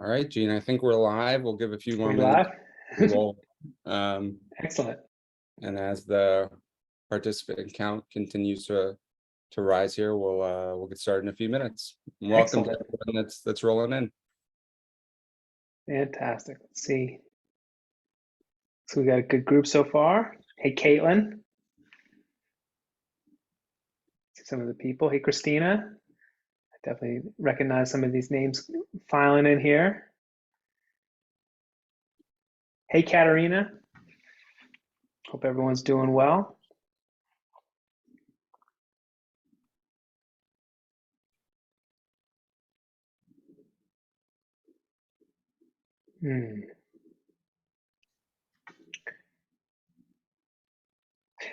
All right, Gene, I think we're live. We'll give a few more We minutes live? to roll. Excellent. And as the participant count continues to rise here, we'll get started in a few minutes. Welcome to Excellent. everyone that's rolling in. Fantastic. Let's see. So we got a good group so far. Hey, Caitlin. See some of the people. Hey, Christina. I definitely recognize some of these names filing in here. Hey, Katerina. Hope everyone's doing well.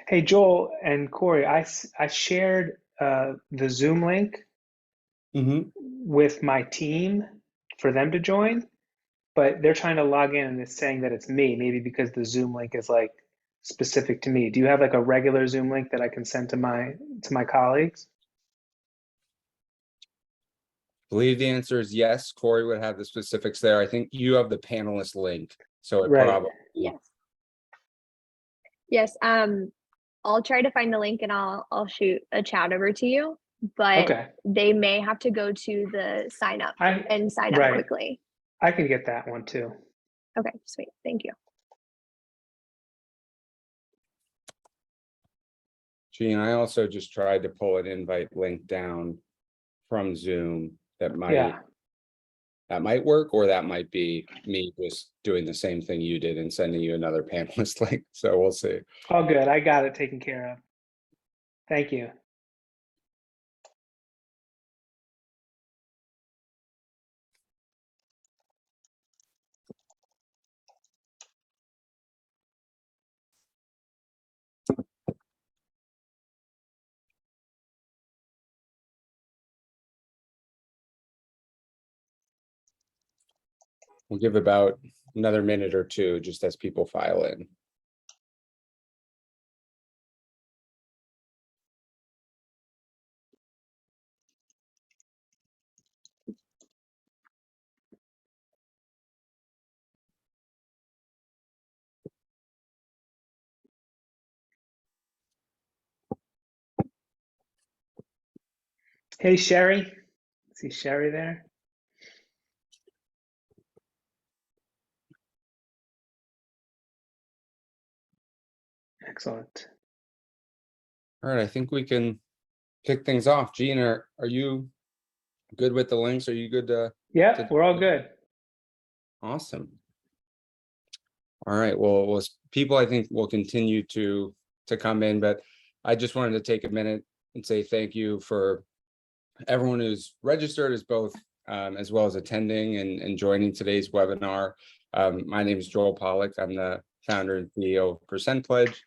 Hey, Joel and Corey, I shared the Zoom link with my team for them to join, but they're trying to log in and it's saying that it's me, maybe because the Zoom link is like specific to me. Do you have like a regular Zoom link that I can send to my colleagues? I believe the answer is yes. Corey would have the specifics there. I think you have the panelist link, so it Right. probably Yes. I'll try to find the link and I'll shoot a chat over to you, but Okay. they may have to go to the sign up and sign up quickly. I can get that one too. Okay, sweet. Thank you. Gene, I also just tried to pull an invite link down from Zoom that might work, or that might be me just doing the same thing you did and sending you another panelist link. So we'll see. Oh, good. I got it taken care of. Thank you. We'll give about another minute or two just as people file in. Hey, Sherry. See Sherry there? Excellent. All right, I think we can kick things off. Gene, are you good with the links? Are you good to? Yeah, we're all good. Awesome. All right, well, people I think will continue to come in, but I just wanted to take a minute and say thank you for everyone who's registered as both as well as attending and joining today's webinar. My name is Joel Pollick. I'm the founder and CEO of Percent Pledge.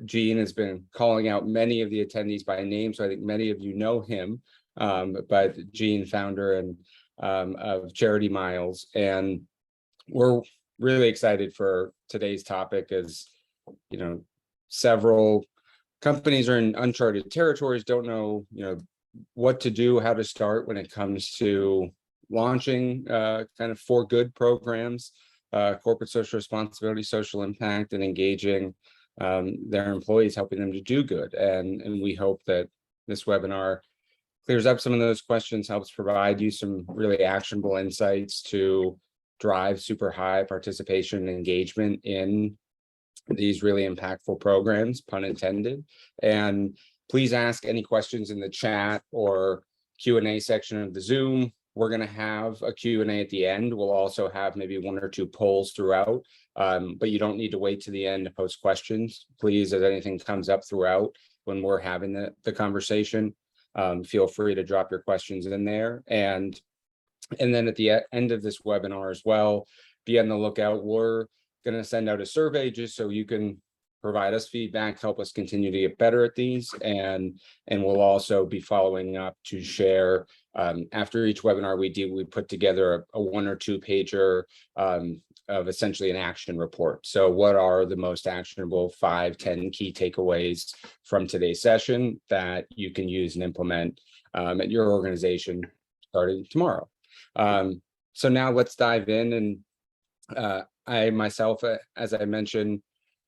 Gene has been calling out many of the attendees by name, so I think many of you know him. But Gene, founder and of Charity Miles, and we're really excited for today's topic, as you know, several companies are in uncharted territories, don't know, what to do, how to start when it comes to launching kind of for good programs, corporate social responsibility, social impact, and engaging their employees, helping them to do good. And we hope that this webinar clears up some of those questions, helps provide you some really actionable insights to drive super high participation and engagement in these really impactful programs, pun intended. And please ask any questions in the chat or Q&A section of the Zoom. We're going to have a Q&A at the end. We'll also have maybe one or two polls throughout, but you don't need to wait to the end to post questions. Please, as anything comes up throughout when we're having the conversation, feel free to drop your questions in there. And then at the end of this webinar as well, be on the lookout. We're going to send out a survey just so you can provide us feedback, help us continue to get better at these. And we'll also be following up to share after each webinar we put together a 1 or 2 pager of essentially an action report. So what are the most actionable 5-10 key takeaways from today's session that you can use and implement at your organization starting tomorrow? So now let's dive in. And I myself, as I mentioned,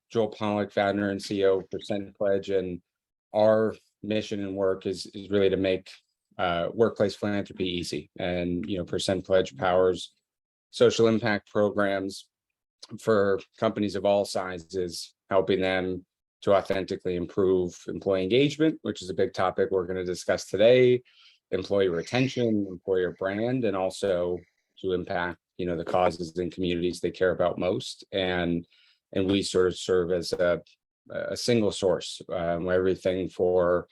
Joel Pollick, founder and CEO of Percent Pledge, and our mission and work is really to make workplace philanthropy easy. And Percent Pledge powers social impact programs for companies of all sizes, helping them to authentically improve employee engagement, which is a big topic we're going to discuss today, employee retention, employer brand, and also to impact the causes and communities they care about most. And we sort of serve as a single source, everything from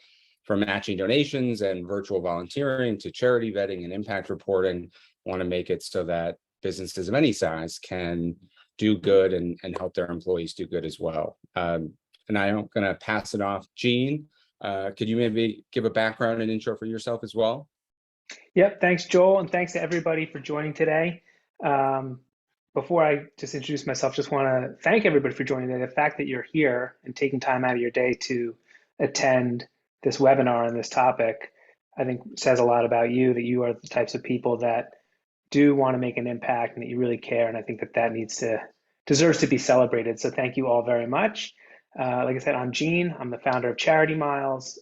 matching donations and virtual volunteering to charity vetting and impact reporting. Want to make it so that businesses of any size can do good and help their employees do good as well. And I'm going to pass it off. Gene, could you maybe give a background and intro for yourself as well? Yep, thanks, Joel, and thanks to everybody for joining today. Before I just introduce myself, just want to thank everybody for joining today. The fact that you're here and taking time out of your day to attend this webinar on this topic, I think says a lot about you, that you are the types of people that do want to make an impact and that you really care. And I think that deserves to be celebrated. So thank you all very much. Like I said, I'm Gene. I'm the founder of Charity Miles.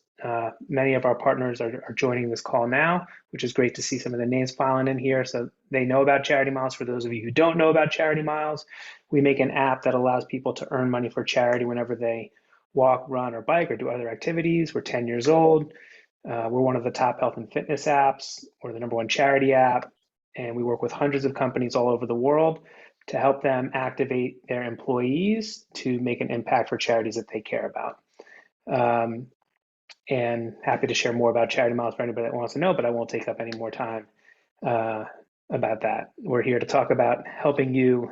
Many of our partners are joining this call now, which is great to see some of the names filing in here so they know about Charity Miles. For those of you who don't know about Charity Miles, we make an app that allows people to earn money for charity whenever they walk, run, or bike, or do other activities. We're 10 years old. We're one of the top health and fitness apps. We're the #1 charity app. And we work with hundreds of companies all over the world to help them activate their employees to make an impact for charities that they care about. And happy to share more about Charity Miles for anybody that wants to know, but I won't take up any more time about that. We're here to talk about helping you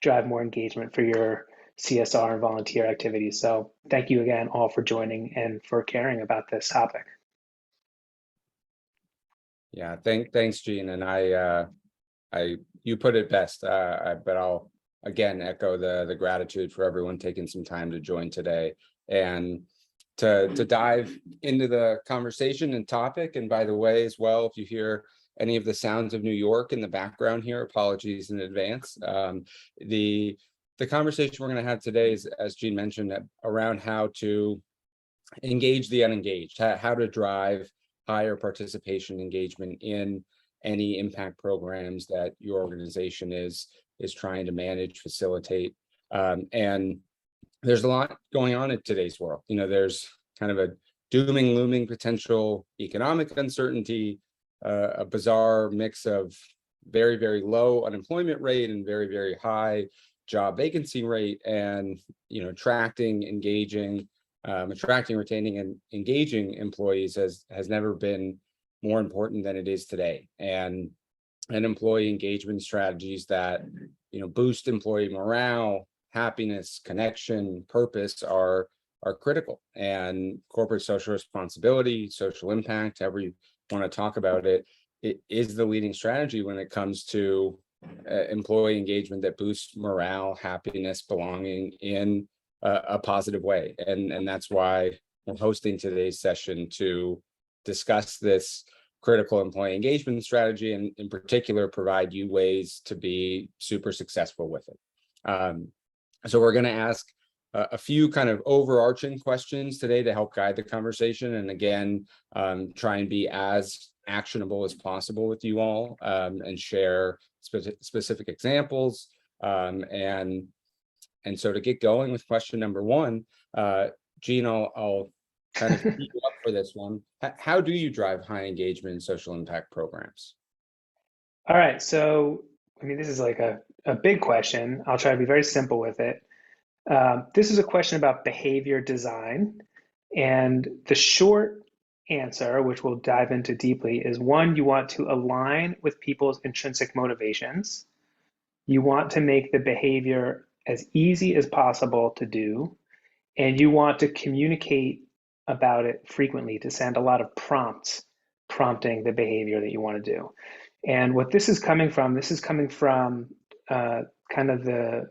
drive more engagement for your CSR and volunteer activities. So thank you again all for joining and for caring about this topic. Yeah, thanks, Gene. And you put it best, but I'll again echo the gratitude for everyone taking some time to join today and to dive into the conversation and topic. And by the way, as well, if you hear any of the sounds of New York in the background here, apologies in advance. The conversation we're going to have today is, as Gene mentioned, around how to engage the unengaged, how to drive higher participation engagement in any impact programs that your organization is trying to manage, facilitate. And there's a lot going on in today's world. There's kind of a dooming, looming potential economic uncertainty, a bizarre mix of very, very low unemployment rate and very, very high job vacancy rate, and attracting, retaining, and engaging employees has never been more important than it is today. And employee engagement strategies that boost employee morale, happiness, connection, purpose are critical. And corporate social responsibility, social impact, however you want to talk about it, it is the leading strategy when it comes to employee engagement that boosts morale, happiness, belonging in a positive way. And that's why we're hosting today's session to discuss this critical employee engagement strategy, and in particular, provide you ways to be super successful with it. So we're going to ask a few kind of overarching questions today to help guide the conversation. And again, try and be as actionable as possible with you all, and share specific examples. And so to get going with question number one, Gene, I'll kind of keep you up for this one. How do you drive high engagement in social impact programs? All right, so this is like a big question. I'll try to be very simple with it. This is a question about behavior design, and the short answer, which we'll dive into deeply, is one, you want to align with people's intrinsic motivations. You want to make the behavior as easy as possible to do, and you want to communicate about it frequently, to send a lot of prompts prompting the behavior that you want to do. And what this is coming from kind of the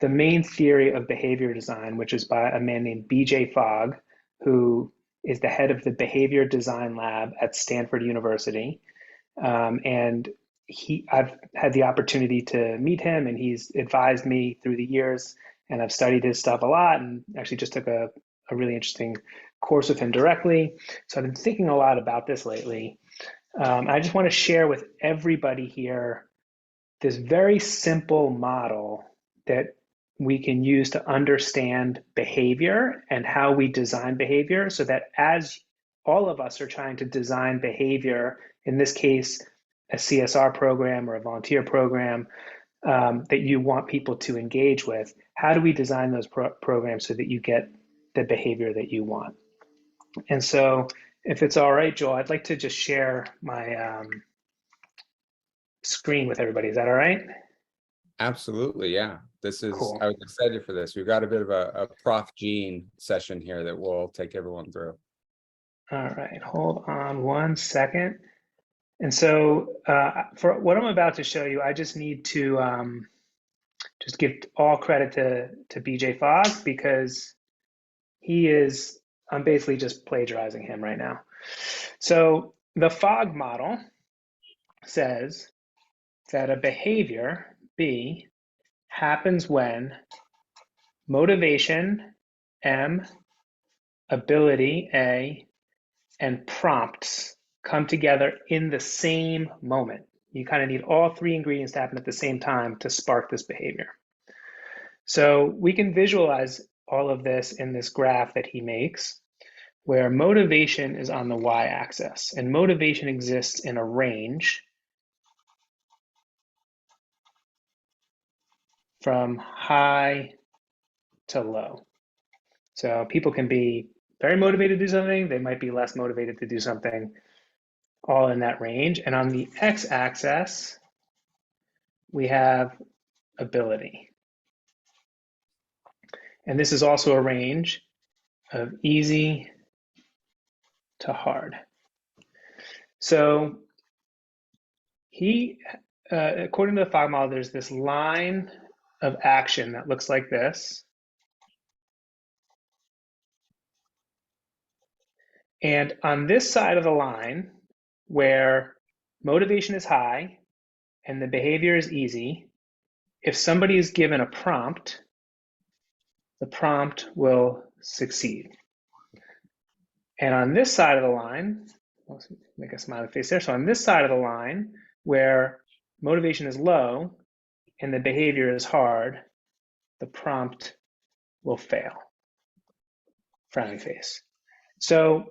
main theory of behavior design, which is by a man named B.J. Fogg, who is the head of the Behavior Design Lab at Stanford University. And I've had the opportunity to meet him, and he's advised me through the years, and I've studied his stuff a lot, and actually just took a really interesting course with him directly. So I've been thinking a lot about this lately. I just want to share with everybody here this very simple model that we can use to understand behavior and how we design behavior, so that as all of us are trying to design behavior, in this case, a CSR program or a volunteer program that you want people to engage with, how do we design those programs so that you get the behavior that you want? And so if it's all right, Joel, I'd like to just share my screen with everybody. Is that all right? Absolutely, yeah. Cool. I was excited for this. We've got a bit of a Prof. Gene session here that we'll take everyone through. All right, hold on one second. And so for what I'm about to show you, I just need to just give all credit to BJ Fogg, because I'm basically just plagiarizing him right now. So the Fogg model says that a behavior, B, happens when motivation, M, ability, A, and prompts come together in the same moment. You kind of need all three ingredients to happen at the same time to spark this behavior. So we can visualize all of this in this graph that he makes, where motivation is on the y-axis, and motivation exists in a range from high to low. So people can be very motivated to do something, they might be less motivated to do something, all in that range. And on the x-axis, we have ability. And this is also a range of easy to hard. So according to the Fogg model, there's this line of action that looks like this. And on this side of the line, where motivation is high and the behavior is easy, if somebody is given a prompt, the prompt will succeed. And on this side of the line, let's make a smiley face there. So on this side of the line, where motivation is low and the behavior is hard, the prompt will fail. Frowning face. So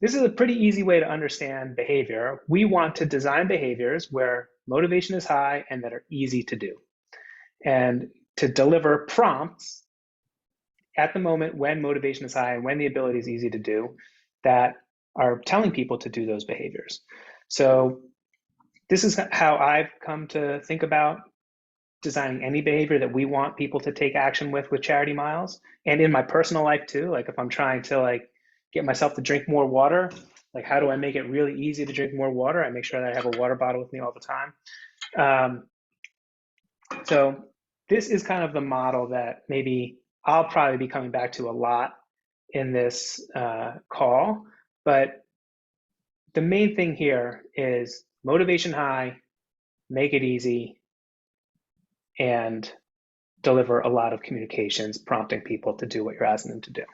this is a pretty easy way to understand behavior. We want to design behaviors where motivation is high and that are easy to do, and to deliver prompts at the moment when motivation is high and when the ability is easy to do, that are telling people to do those behaviors. So this is how I've come to think about designing any behavior that we want people to take action with Charity Miles, and in my personal life too. Like if I'm trying to get myself to drink more water, like how do I make it really easy to drink more water? I make sure that I have a water bottle with me all the time. So this is kind of the model that maybe I'll probably be coming back to a lot in this call. But the main thing here is motivation high, make it easy, and deliver a lot of communications, prompting people to do what you're asking them to do.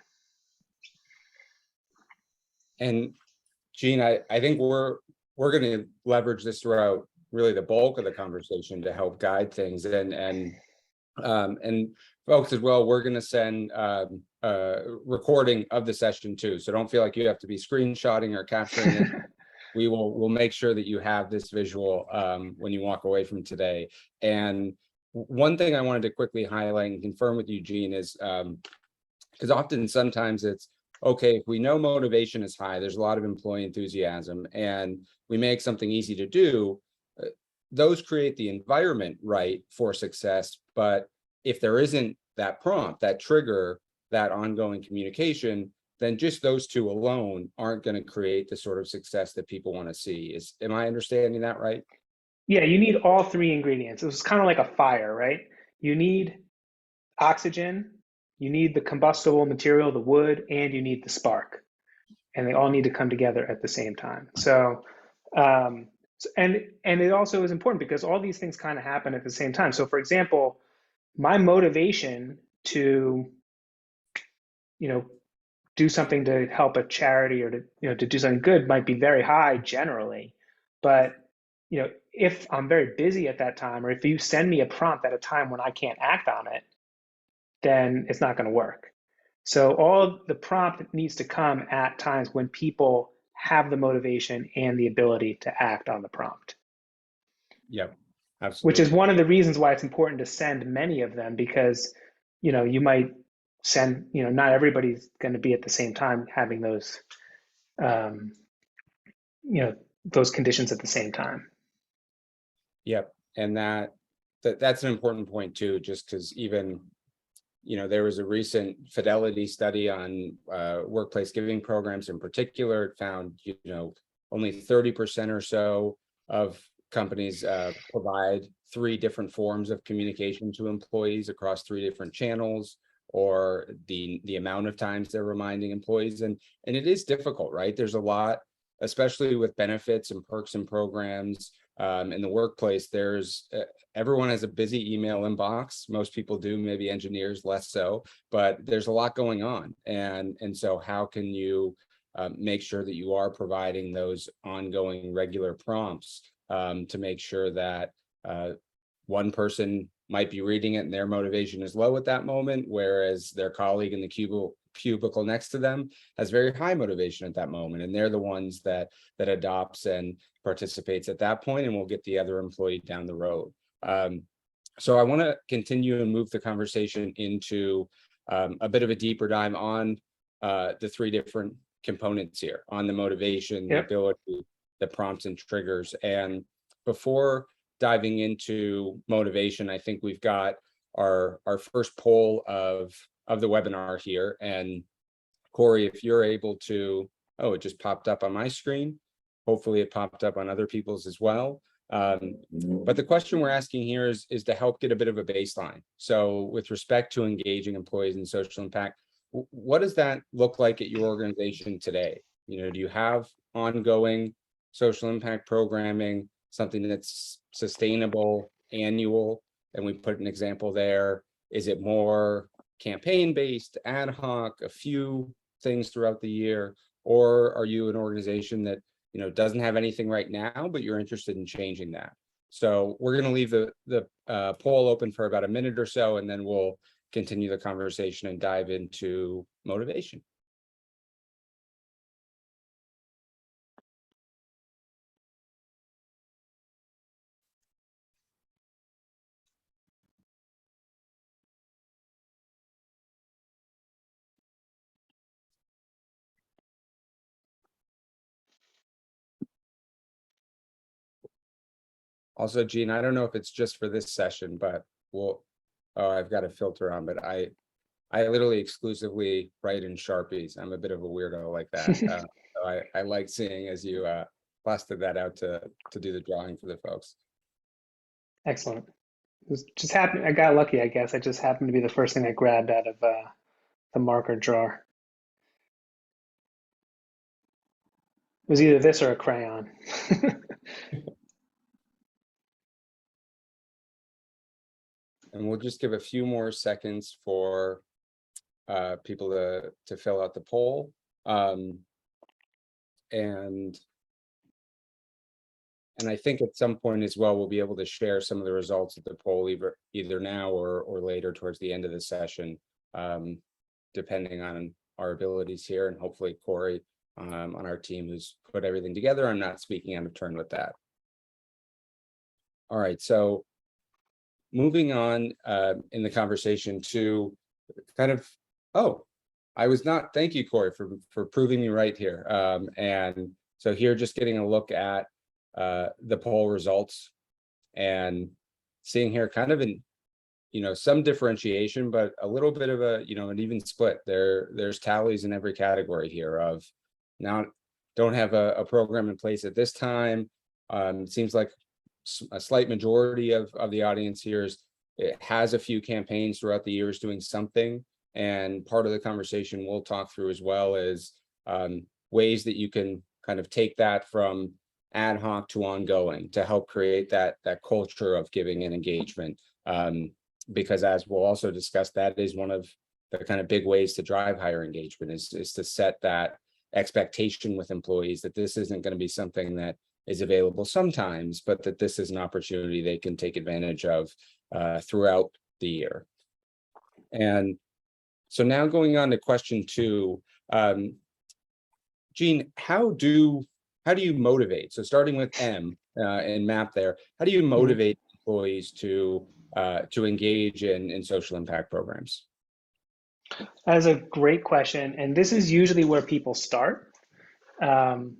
And Gene, I think we're going to leverage this throughout really the bulk of the conversation to help guide things, and folks as well. We're going to send a recording of the session too, so don't feel like you have to be screenshotting or capturing it. We'll make sure that you have this visual when you walk away from today. And one thing I wanted to quickly highlight and confirm with you, Gene, is because sometimes it's okay, if we know motivation is high, there's a lot of employee enthusiasm, and we make something easy to do, those create the environment right for success. But if there isn't that prompt, that trigger, that ongoing communication, then just those two alone aren't going to create the sort of success that people want to see. Am I understanding that right? Yeah, you need all three ingredients. It was kind of like a fire, right? You need oxygen, you need the combustible material, the wood, and you need the spark. And they all need to come together at the same time. So And it also is important because all these things kind of happen at the same time. So for example, my motivation to, do something to help a charity or to do something good might be very high generally. But, if I'm very busy at that time, or if you send me a prompt at a time when I can't act on it, then it's not going to work. So all the prompt needs to come at times when people have the motivation and the ability to act on the prompt. Yep, Which is absolutely. one of the reasons why it's important to send many of them, because you might send, not everybody's going to be at the same time having those um, those conditions at the same time. Yep, and that's an important point too, just because even there was a recent Fidelity study on workplace giving programs in particular. It found only 30% or so of companies provide 3 different forms of communication to employees across 3 different channels, or the amount of times they're reminding employees. And it is difficult, right? There's a lot, especially with benefits and perks and programs in the workplace. There's everyone has a busy email inbox. Most people do, maybe engineers less so, but there's a lot going on. And so how can you make sure that you are providing those ongoing regular prompts to make sure that one person might be reading it and their motivation is low at that moment, whereas their colleague in the cubicle next to them has very high motivation at that moment, and they're the ones that adopts and participates at that point, and will get the other employee down the road. So I want to continue and move the conversation into a bit of a deeper dive on the 3 different components here, on the motivation, the ability, the prompts and triggers. And before diving into motivation, I think we've got our first poll of the webinar here. And Corey, if you're able to, oh, it just popped up on my screen. Hopefully it popped up on other people's as well. But the question we're asking here is to help get a bit of a baseline. So with respect to engaging employees in social impact, what does that look like at your organization today? Do you have ongoing social impact programming, something that's sustainable, annual? And we put an example there. Is it more campaign-based, ad hoc, a few things throughout the year? Or are you an organization that doesn't have anything right now, but you're interested in changing that? So we're going to leave the poll open for about a minute or so, and then we'll continue the conversation and dive into motivation. Also, Gene, I don't know if it's just for this session, but I've got a filter on, but I literally exclusively write in Sharpies. I'm a bit of a weirdo like that. So I like seeing as you busted that out to do the drawing for the folks. Excellent. It was just happened. I got lucky, I guess. It just happened to be the first thing I grabbed out of the marker drawer. It was either this or a crayon. And we'll just give a few more seconds for people to fill out the poll. And I think at some point as well, we'll be able to share some of the results of the poll either now or later towards the end of the session, depending on our abilities here, and hopefully Corey on our team who's put everything together. I'm not speaking out of turn with that. All right, so moving on in the conversation to kind of, thank you, Corey, for proving me right here. And so here, just getting a look at the poll results and seeing here kind of some differentiation, but a little bit of an even split. There's tallies in every category here of now don't have a program in place at this time. It seems like a slight majority of the audience here it has a few campaigns throughout the years doing something. And part of the conversation we'll talk through as well is ways that you can kind of take that from ad hoc to ongoing to help create that culture of giving and engagement. Because as we'll also discuss, that is one of the kind of big ways to drive higher engagement is to set that expectation with employees that this isn't going to be something that is available sometimes, but that this is an opportunity they can take advantage of throughout the year. And so now going on to question 2, Jean, how do you motivate? So starting with M and MAP there, how do you motivate employees to engage in social impact programs? That is a great question. And this is usually where people start. And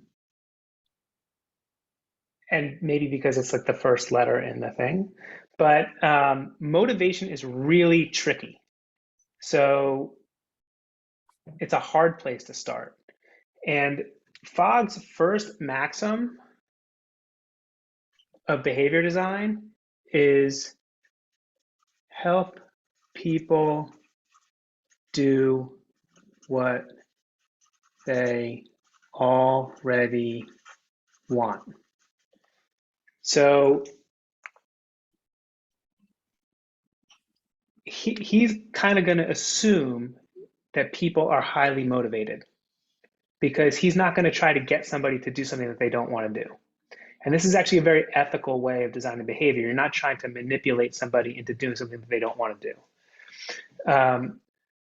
maybe because it's like the first letter in the thing, but motivation is really tricky. So it's a hard place to start. And Fogg's first maxim of behavior design is help people do what they already want. So he's kind of going to assume that people are highly motivated because he's not going to try to get somebody to do something that they don't want to do. And this is actually a very ethical way of designing behavior. You're not trying to manipulate somebody into doing something that they don't want to do.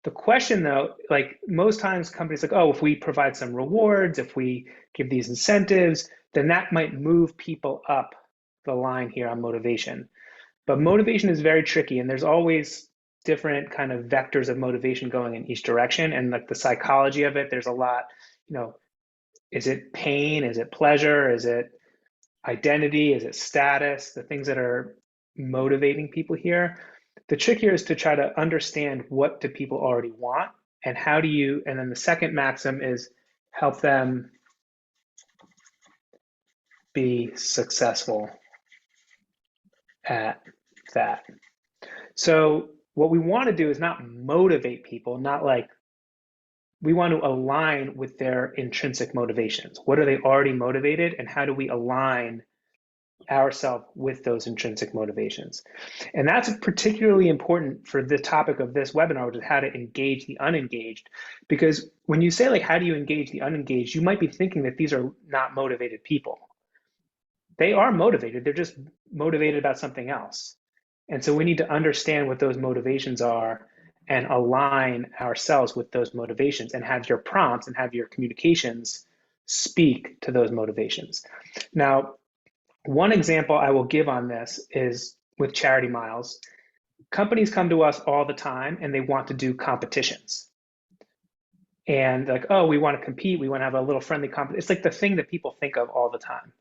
The question though, like most times companies like, oh, if we provide some rewards, if we give these incentives, then that might move people up the line here on motivation. But motivation is very tricky, and there's always different kind of vectors of motivation going in each direction. And like the psychology of it, there's a lot, is it pain? Is it pleasure? Is it identity? Is it status? The things that are motivating people here. The trick here is to try to understand what do people already want and how do you, and then the second maxim is help them be successful at that. So what we want to do is not motivate people, not like we want to align with their intrinsic motivations. What are they already motivated and how do we align ourselves with those intrinsic motivations? And that's particularly important for the topic of this webinar, which is how to engage the unengaged. Because when you say like, how do you engage the unengaged, you might be thinking that these are not motivated people. They are motivated, they're just motivated about something else. And so we need to understand what those motivations are and align ourselves with those motivations and have your prompts and have your communications speak to those motivations. Now, one example I will give on this is with Charity Miles. Companies come to us all the time and they want to do competitions. And like, oh, we want to compete, we want to have a little friendly competition. It's like the thing that people think of all the time.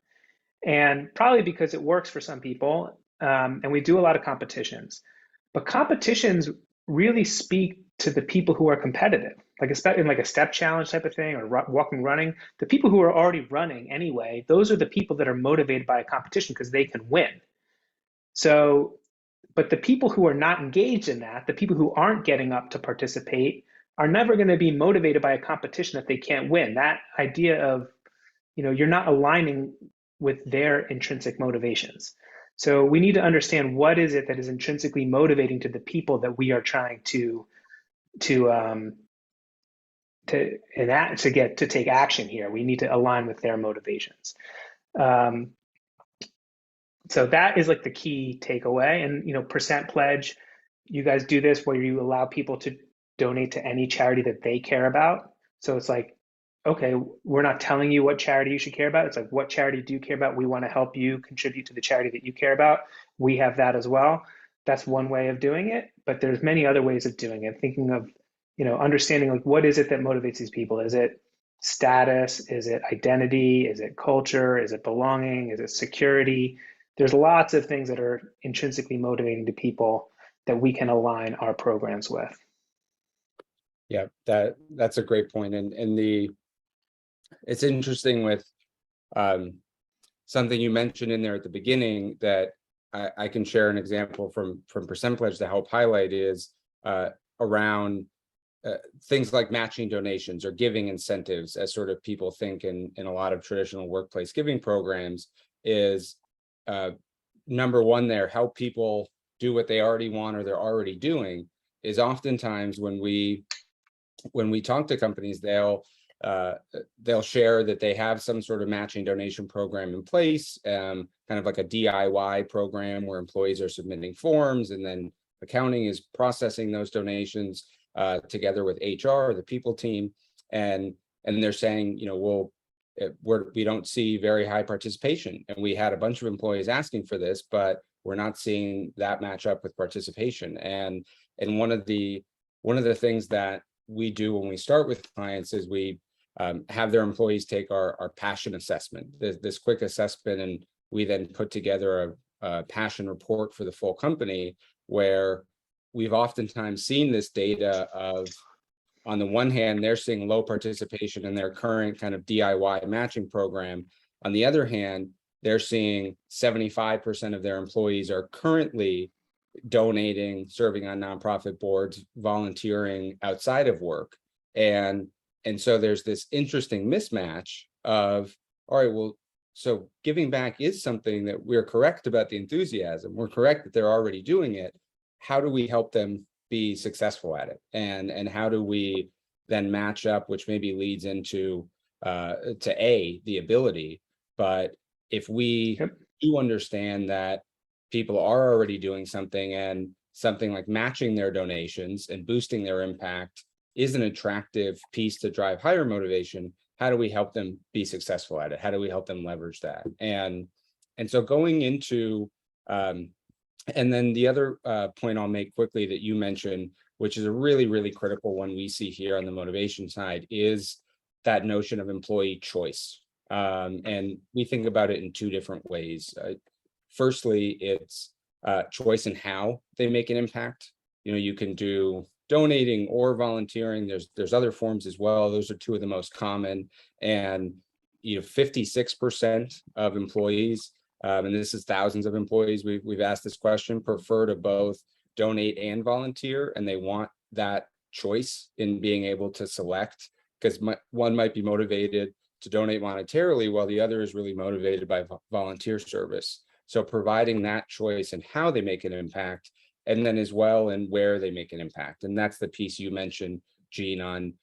And probably because it works for some people, and we do a lot of competitions. But competitions really speak to the people who are competitive, like in like a step challenge type of thing or walking, running. The people who are already running anyway, those are the people that are motivated by a competition because they can win. So, but the people who are not engaged in that, the people who aren't getting up to participate, are never going to be motivated by a competition that they can't win. That idea of, you're not aligning with their intrinsic motivations. So we need to understand what is it that is intrinsically motivating to the people that we are trying to take action here. We need to align with their motivations. So that is like the key takeaway. And percent pledge, you guys do this where you allow people to donate to any charity that they care about. So it's like, okay, we're not telling you what charity you should care about. It's like, what charity do you care about? We want to help you contribute to the charity that you care about. We have that as well. That's one way of doing it, but there's many other ways of doing it. Thinking of, understanding like, what is it that motivates these people? Is it status? Is it identity? Is it culture? Is it belonging? Is it security? There's lots of things that are intrinsically motivating to people that we can align our programs with. Yeah, that's a great point. And it's interesting with something you mentioned in there at the beginning that I can share an example from Percent Pledge to help highlight is around things like matching donations or giving incentives, as sort of people think in a lot of traditional workplace giving programs, is number one there, help people do what they already want or they're already doing. Is oftentimes when we talk to companies, they'll share that they have some sort of matching donation program in place, kind of like a DIY program where employees are submitting forms and then accounting is processing those donations together with HR, the people team, and they're saying, well, we don't see very high participation, and we had a bunch of employees asking for this, but we're not seeing that match up with participation. And one of the things that we do when we start with clients is we have their employees take our passion assessment, this quick assessment, and we then put together a passion report for the full company, where we've oftentimes seen this data of, on the one hand, they're seeing low participation in their current kind of DIY matching program. On the other hand, they're seeing 75% of their employees are currently donating, serving on nonprofit boards, volunteering outside of work. And so there's this interesting mismatch of, all right, well, so giving back is something that we're correct about the enthusiasm. We're correct that they're already doing it. How do we help them be successful at it? And how do we then match up, which maybe leads into the ability. But if we do understand that people are already doing something, and something like matching their donations and boosting their impact is an attractive piece to drive higher motivation, how do we help them be successful at it? How do we help them leverage that? And so going into, and then the other point I'll make quickly that you mentioned, which is a really, really critical one we see here on the motivation side, is that notion of employee choice. And we think about it in two different ways. Firstly, it's choice in how they make an impact. You can do donating or volunteering. There's other forms as well. Those are two of the most common. And 56% of employees, and this is thousands of employees, we've asked this question, prefer to both donate and volunteer, and they want that choice in being able to select, because one might be motivated to donate monetarily while the other is really motivated by volunteer service. So providing that choice and how they make an impact, and then as well and where they make an impact. And that's the piece you mentioned, Gene, on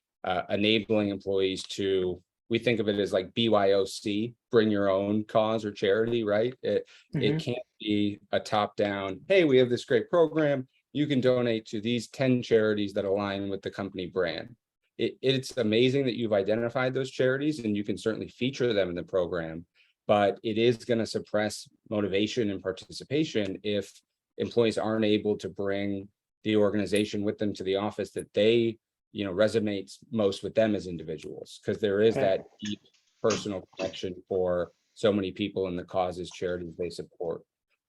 enabling employees to, we think of it as like BYOC, bring your own cause or charity, right? It can't be a top-down, hey, we have this great program, you can donate to these 10 charities that align with the company brand. It's amazing that you've identified those charities, and you can certainly feature them in the program, but it is going to suppress motivation and participation if employees aren't able to bring the organization with them to the office that they, resonates most with them as individuals, because there is that deep personal connection for so many people in the causes, charities they support.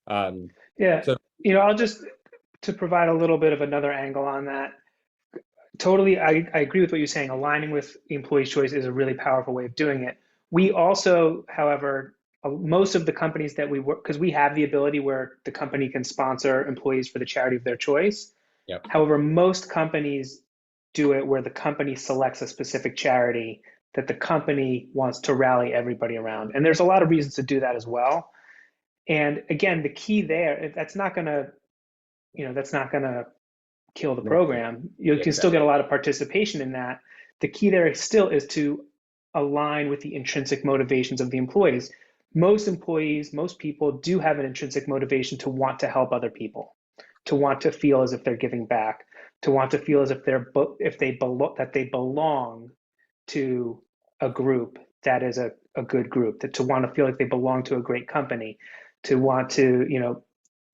I'll just, to provide a little bit of another angle on that, totally, I agree with what you're saying. Aligning with the employee's choice is a really powerful way of doing it. We also, however, most of the companies that we work, because we have the ability where the company can sponsor employees for the charity of their choice. Yep. However, most companies do it where the company selects a specific charity that the company wants to rally everybody around. And there's a lot of reasons to do that as well. And again, the key there, that's not going to kill the program. You can still get a lot of participation in that. The key there still is to align with the intrinsic motivations of the employees. Most employees, most people do have an intrinsic motivation to want to help other people, to want to feel as if they're giving back, to want to feel as if they belong to a group that is a good group, to want to feel like they belong to a great company, to want to,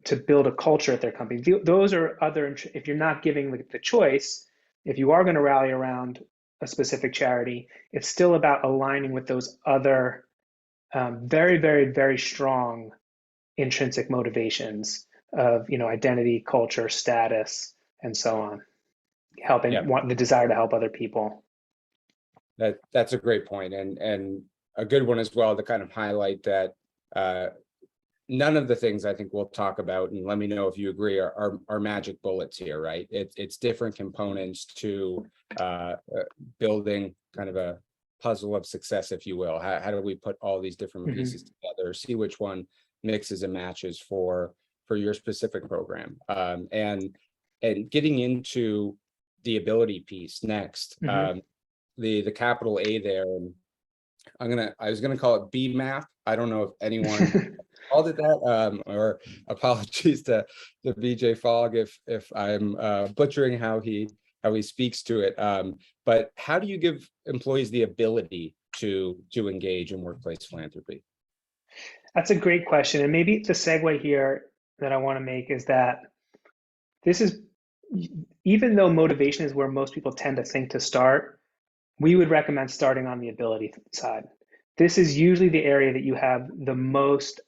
to build a culture at their company. Those are other, if you're not giving the choice, if you are going to rally around a specific charity, it's still about aligning with those other very, very, very strong intrinsic motivations of, identity, culture, status, and so on. Want the desire to help other people. That's a great point, and a good one as well to kind of highlight that none of the things I think we'll talk about, and let me know if you agree, are magic bullets here, right? It's different components to building kind of a puzzle of success, if you will. How do we put all these different Mhm. pieces together, see which one mixes and matches for your specific program, and getting into the ability piece next. Mhm. The capital A there, and I was gonna call it BMAP. I don't know if anyone called it that, or apologies to BJ Fogg if I'm butchering how he speaks to it. But how do you give employees the ability to engage in workplace philanthropy? That's a great question. And maybe the segue here that I want to make is that this is, even though motivation is where most people tend to think to start, we would recommend starting on the ability side. This is usually the area that you have the most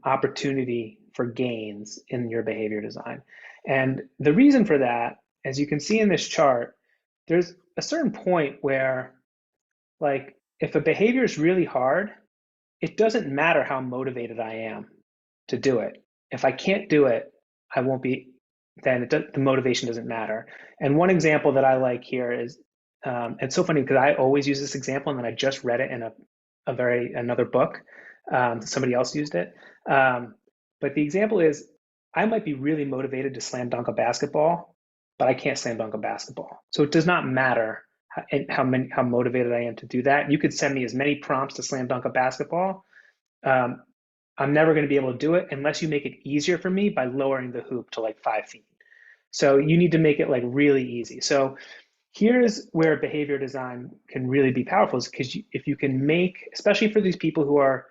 opportunity for gains in your behavior design. And the reason for that, as you can see in this chart, there's a certain point where, like, if a behavior is really hard, it doesn't matter how motivated I am to do it. If I can't do it, I won't be, then the motivation doesn't matter. And one example that I like here is, it's so funny because I always use this example and then I just read it in another book. Somebody else used it. But the example is, I might be really motivated to slam dunk a basketball, but I can't slam dunk a basketball. So it does not matter how motivated I am to do that. You could send me as many prompts to slam dunk a basketball. I'm never going to be able to do it unless you make it easier for me by lowering the hoop to like 5 feet. So you need to make it like really easy. So here's where behavior design can really be powerful, is because if you can make, especially for these people who are,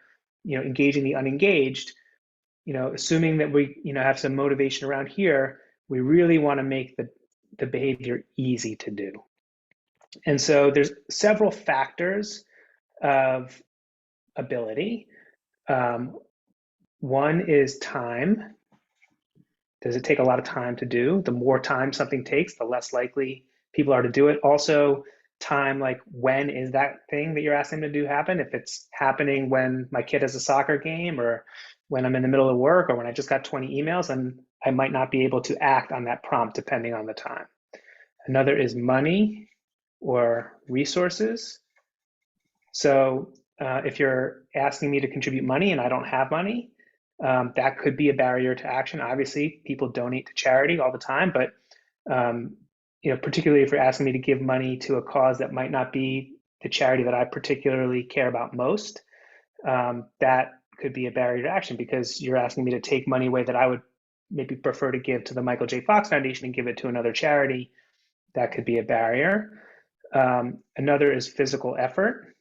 engaging the unengaged, assuming that we, have some motivation around here, we really want to make the behavior easy to do. And so there's several factors of ability. One is time. Does it take a lot of time to do? The more time something takes, the less likely people are to do it. Also, time, like when is that thing that you're asking them to do happen? If it's happening when my kid has a soccer game, or when I'm in the middle of work, or when I just got 20 emails, and I might not be able to act on that prompt depending on the time. Another is money or resources. So if you're asking me to contribute money and I don't have money, that could be a barrier to action. Obviously, people donate to charity all the time, but particularly if you're asking me to give money to a cause that might not be the charity that I particularly care about most, that could be a barrier to action, because you're asking me to take money away that I would maybe prefer to give to the Michael J. Fox Foundation and give it to another charity. That could be a barrier. Another is physical effort.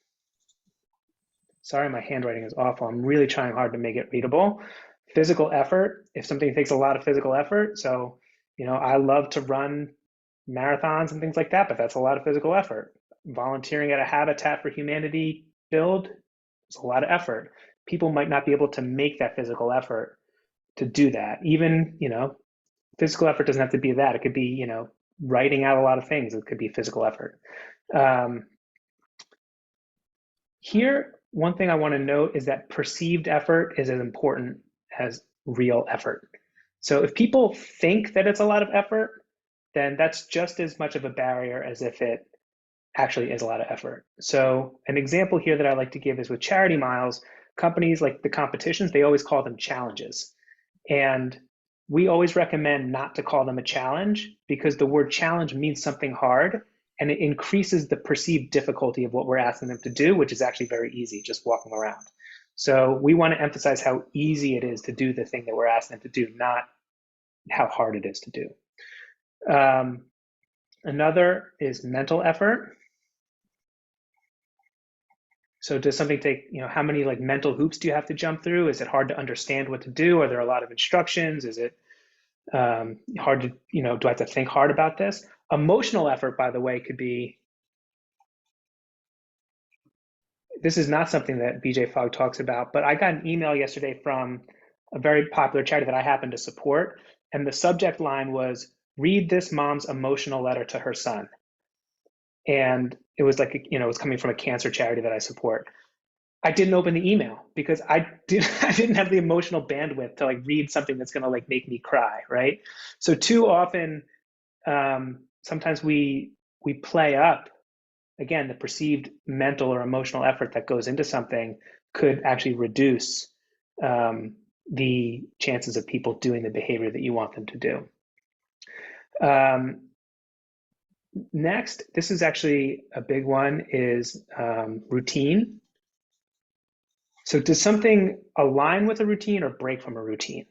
Sorry, my handwriting is awful. I'm really trying hard to make it readable. Physical effort, if something takes a lot of physical effort. So, I love to run marathons and things like that, but that's a lot of physical effort. Volunteering at a Habitat for Humanity build is a lot of effort. People might not be able to make that physical effort to do that. Even, physical effort doesn't have to be that. It could be, writing out a lot of things. It could be physical effort. Here, one thing I want to note is that perceived effort is as important as real effort. So if people think that it's a lot of effort, then that's just as much of a barrier as if it actually is a lot of effort. So an example here that I like to give is with charity miles. Companies, like the competitions, they always call them challenges. And we always recommend not to call them a challenge, because the word challenge means something hard, and it increases the perceived difficulty of what we're asking them to do, which is actually very easy, just walking around. So we want to emphasize how easy it is to do the thing that we're asking them to do, not how hard it is to do. Another is mental effort. So does something take, how many like mental hoops do you have to jump through? Is it hard to understand what to do? Are there a lot of instructions? Is it hard to, do I have to think hard about this? Emotional effort, by the way, could be, this is not something that BJ Fogg talks about, but I got an email yesterday from a very popular charity that I happen to support. And the subject line was, read this mom's emotional letter to her son. And it was like, it was coming from a cancer charity that I support. I didn't open the email because I didn't have the emotional bandwidth to like read something that's going to like make me cry, right? So too often, sometimes we play up, again, the perceived mental or emotional effort that goes into something could actually reduce the chances of people doing the behavior that you want them to do. Next, this is actually a big one, is routine. So does something align with a routine or break from a routine?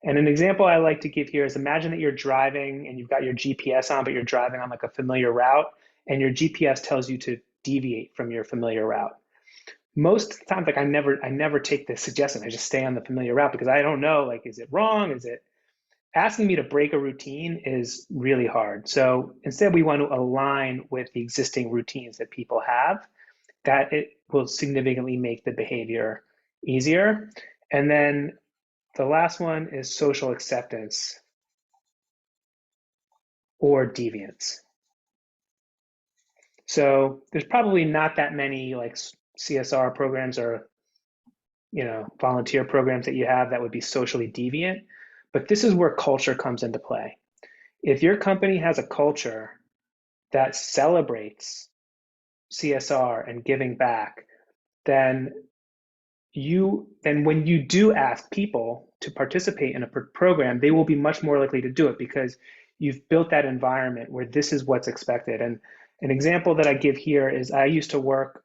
And an example I like to give here is, imagine that you're driving and you've got your GPS on, but you're driving on like a familiar route, and your GPS tells you to deviate from your familiar route. Most times, like I never take the suggestion. I just stay on the familiar route because I don't know, like, is it wrong? Is it asking me to break a routine is really hard. So instead, we want to align with the existing routines that people have, that it will significantly make the behavior easier. And then the last one is social acceptance or deviance. So there's probably not that many like CSR programs or volunteer programs that you have that would be socially deviant, but this is where culture comes into play. If your company has a culture that celebrates CSR and giving back, then when you do ask people to participate in a program, they will be much more likely to do it because you've built that environment where this is what's expected. And an example that I give here is, I used to work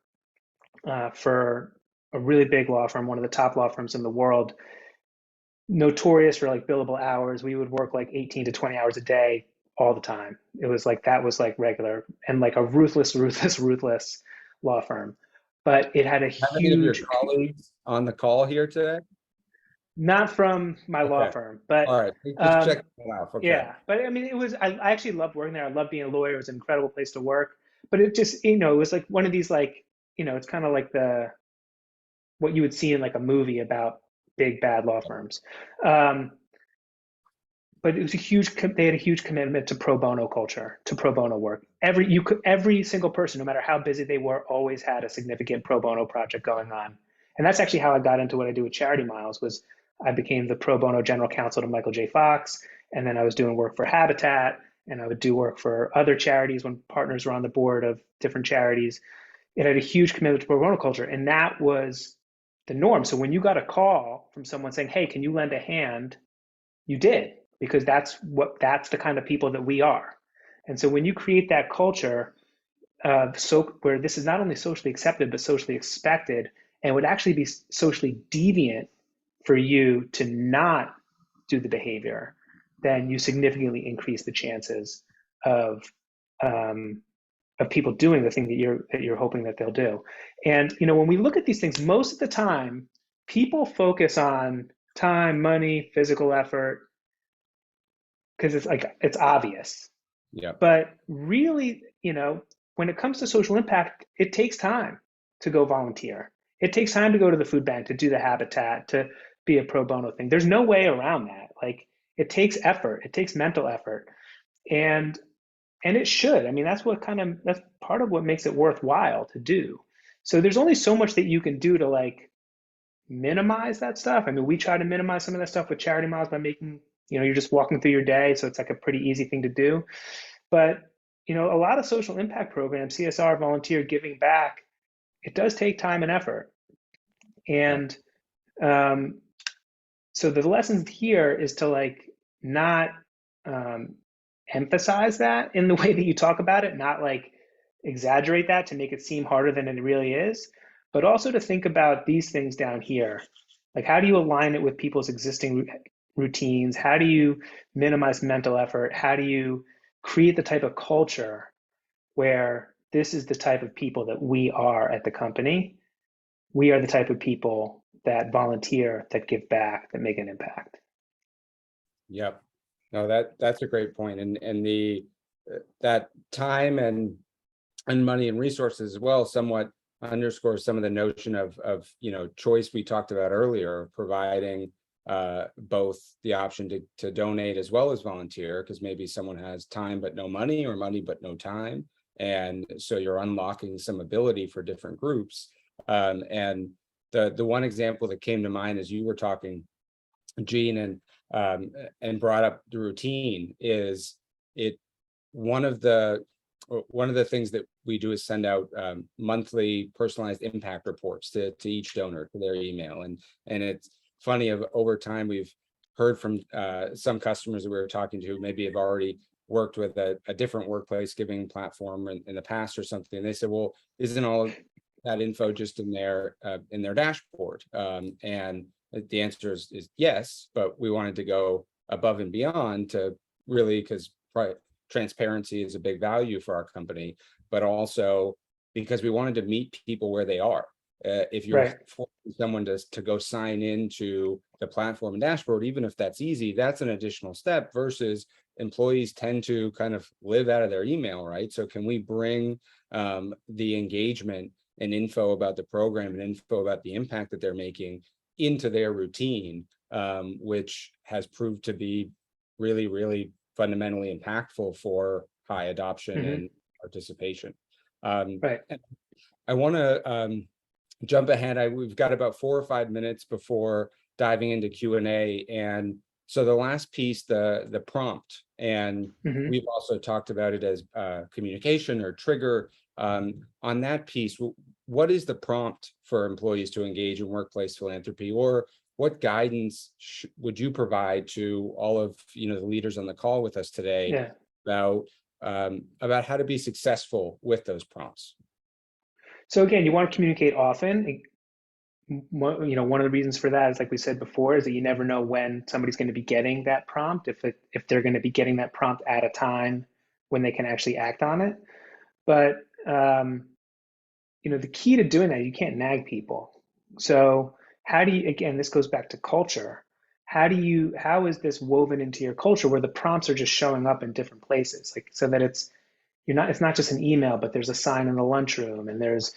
for a really big law firm, one of the top law firms in the world, notorious for like billable hours. We would work like 18 to 20 hours a day all the time. It was like, that was like regular, and like a ruthless law firm. But it had a How many of your huge, colleagues on the call here today? not from my law Okay. firm, but All right, just check that out. Okay. yeah. But I mean, I actually loved working there. I loved being a lawyer. It was an incredible place to work. But it just, it was like one of these, like, it's kind of like what you would see in like a movie about big bad law firms. But it was they had a huge commitment to pro bono culture, to pro bono work. Every single person, no matter how busy they were, always had a significant pro bono project going on. And that's actually how I got into what I do with Charity Miles. Was I became the pro bono general counsel to Michael J. Fox, and then I was doing work for Habitat, and I would do work for other charities when partners were on the board of different charities. It had a huge commitment to pro bono culture, and that was the norm. So when you got a call from someone saying, "Hey, can you lend a hand?" you did, because that's the kind of people that we are. And so when you create that culture where this is not only socially accepted but socially expected, and would actually be socially deviant for you to not do the behavior, then you significantly increase the chances of people doing the thing that you're hoping that they'll do. And when we look at these things, most of the time people focus on time, money, physical effort, because it's obvious. Yeah. But really, when it comes to social impact, it takes time to go volunteer. It takes time to go to the food bank, to do the Habitat, to be a pro bono thing. There's no way around that. Like, it takes effort. It takes mental effort. And it should. I mean, that's part of what makes it worthwhile to do. So there's only so much that you can do to like minimize that stuff. I mean, we try to minimize some of that stuff with Charity Miles by making, you're just walking through your day. So it's like a pretty easy thing to do. But, a lot of social impact programs, CSR, volunteer, giving back, it does take time and effort. And so the lessons here is to like not emphasize that in the way that you talk about it, not like exaggerate that to make it seem harder than it really is, but also to think about these things down here. Like, how do you align it with people's existing routines? How do you minimize mental effort? How do you create the type of culture where this is the type of people that we are at the company? We are the type of people that volunteer, that give back, that make an impact. Yep. No, that's a great point. And that time and money and resources as well somewhat underscores some of the notion of choice we talked about earlier, providing both the option to donate as well as volunteer, because maybe someone has time but no money, or money but no time. And so you're unlocking some ability for different groups. And the one example that came to mind as you were talking, Gene, and brought up the routine is it one of the things that we do is send out monthly personalized impact reports to each donor to their email, and it's funny, over time we've heard from some customers that we were talking to who maybe have already worked with a different workplace giving platform in the past or something. They said, well, isn't all that info just in their dashboard? And the answer is yes, but we wanted to go above and beyond to really, because transparency is a big value for our company, but also because we wanted to meet people where they are. If you're forcing someone to go sign into the platform and dashboard, even if that's easy, that's an additional step versus employees tend to kind of live out of their email, right? So can we bring the engagement and info about the program and info about the impact that they're making into their routine, which has proved to be really, really fundamentally impactful for high adoption and participation. I want to jump ahead. We've got about 4 or 5 minutes before diving into Q&A. And so the last piece, the prompt, and we've also talked about it as communication or trigger. On that piece, what is the prompt for employees to engage in workplace philanthropy, or what guidance would you provide to all of the leaders on the call with us today about how to be successful with those prompts? So again, you want to communicate often. One of the reasons for that is, like we said before, is that you never know when somebody's going to be getting that prompt, if they're going to be getting that prompt at a time when they can actually act on it. But the key to doing that, you can't nag people. So how do you, again, this goes back to culture. How is this woven into your culture where the prompts are just showing up in different places, like so that it's not just an email, but there's a sign in the lunchroom and there's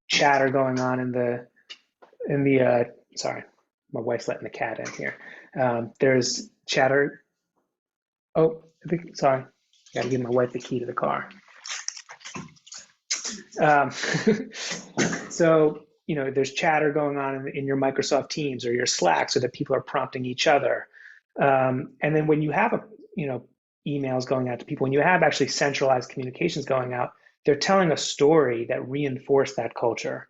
chatter going on in the sorry, my wife's letting the cat in here. There's chatter. Oh, sorry, got to give my wife the key to the car. So, there's chatter going on in your Microsoft Teams or your Slack so that people are prompting each other. And then when you have emails going out to people, when you have actually centralized communications going out, they're telling a story that reinforce that culture,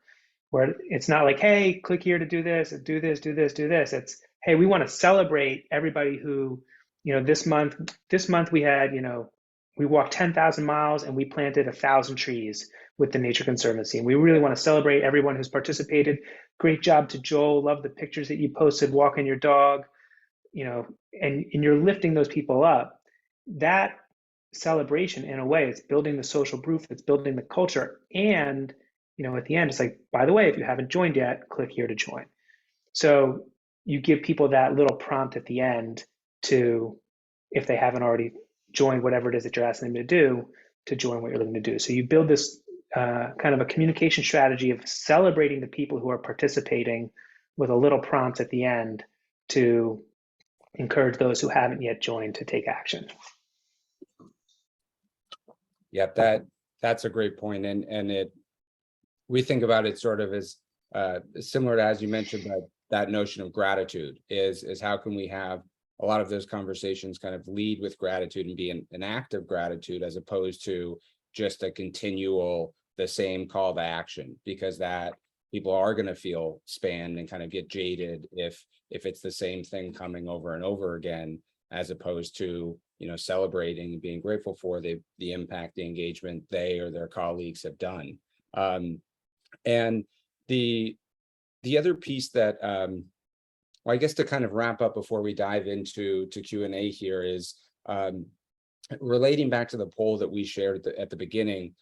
where it's not like, hey, click here to do this, do this, do this, do this. It's, hey, we want to celebrate everybody who, this month we had, we walked 10,000 miles and we planted 1,000 trees with the Nature Conservancy. And we really want to celebrate everyone who's participated. Great job to Joel. Love the pictures that you posted walking your dog, and you're lifting those people up. That celebration, in a way, it's building the social proof, it's building the culture. And, at the end, it's like, by the way, if you haven't joined yet, click here to join. So you give people that little prompt at the end to, if they haven't already join whatever it is that you're asking them to join what you're looking to do. So you build this kind of a communication strategy of celebrating the people who are participating with a little prompt at the end to encourage those who haven't yet joined to take action. Yep, that's a great point. And we think about it sort of as similar to, as you mentioned, that notion of gratitude is how can we have a lot of those conversations kind of lead with gratitude and be an act of gratitude, as opposed to just a continual, the same call to action, because that people are going to feel spanned and kind of get jaded if it's the same thing coming over and over again, as opposed to, celebrating and being grateful for the impact, the engagement they or their colleagues have done. And the other piece that, well, I guess to kind of wrap up before we dive into Q&A here is relating back to the poll that we shared at the beginning.